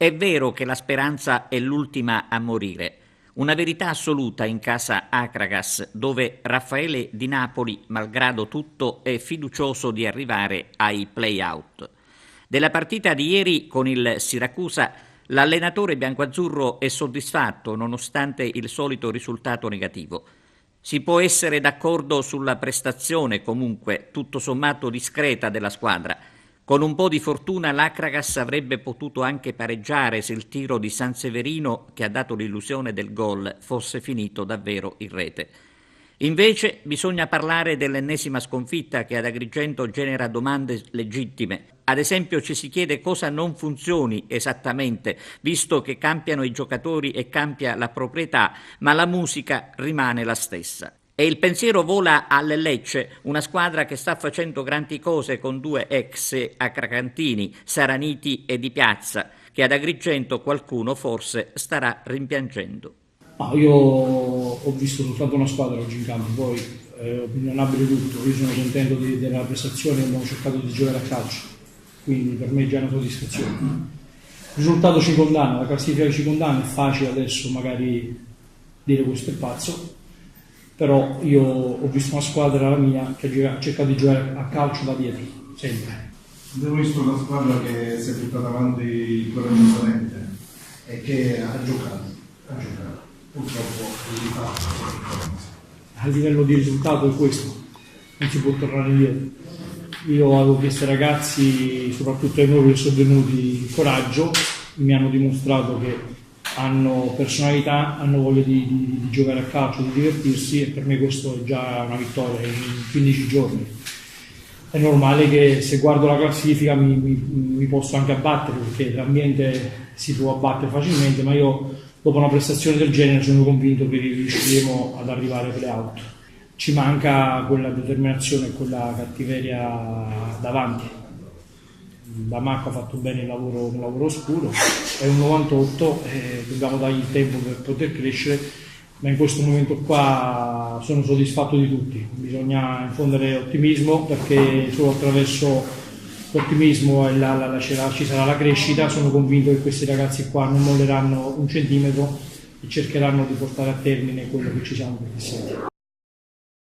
È vero che la speranza è l'ultima a morire, una verità assoluta in casa Acragas, dove Raffaele Di Napoli, malgrado tutto, è fiducioso di arrivare ai play-out. Della partita di ieri con il Siracusa, l'allenatore biancoazzurro è soddisfatto nonostante il solito risultato negativo. Si può essere d'accordo sulla prestazione, comunque, tutto sommato discreta della squadra. Con un po' di fortuna l'Acragas avrebbe potuto anche pareggiare se il tiro di Sanseverino, che ha dato l'illusione del gol, fosse finito davvero in rete. Invece bisogna parlare dell'ennesima sconfitta che ad Agrigento genera domande legittime. Ad esempio ci si chiede cosa non funzioni esattamente, visto che cambiano i giocatori e cambia la proprietà, ma la musica rimane la stessa. E il pensiero vola al Lecce, una squadra che sta facendo grandi cose con due ex acracantini, Saraniti e Di Piazza, che ad Agrigento qualcuno forse starà rimpiangendo. Io ho visto soltanto una squadra oggi in campo, poi non abito tutto, io sono contento della prestazione, abbiamo cercato di giocare a calcio, quindi per me è già una soddisfazione. Il risultato ci condanna, la classifica ci condanna, è facile adesso magari dire questo è pazzo, però io ho visto una squadra, la mia, che ha cercato di giocare a calcio da dietro, sempre. Abbiamo visto una squadra che si è buttata avanti coraggiosamente e che ha giocato. Purtroppo il risultato. A livello di risultato è questo, non si può tornare indietro. Io avevo chiesto ai ragazzi, soprattutto ai nuovi che sono venuti, coraggio, mi hanno dimostrato che hanno personalità, hanno voglia di giocare a calcio, di divertirsi, e per me questo è già una vittoria in 15 giorni. È normale che se guardo la classifica mi posso anche abbattere, perché l'ambiente si può abbattere facilmente, ma io dopo una prestazione del genere sono convinto che riusciremo ad arrivare ai play-out. Ci manca quella determinazione e quella cattiveria davanti. La Macco ha fatto bene un lavoro oscuro, è un 98 e dobbiamo dargli il tempo per poter crescere, ma in questo momento qua sono soddisfatto di tutti. Bisogna infondere ottimismo, perché solo attraverso l'ottimismo ci sarà la crescita. Sono convinto che questi ragazzi qua non molleranno un centimetro e cercheranno di portare a termine quello che ci siamo prefissati.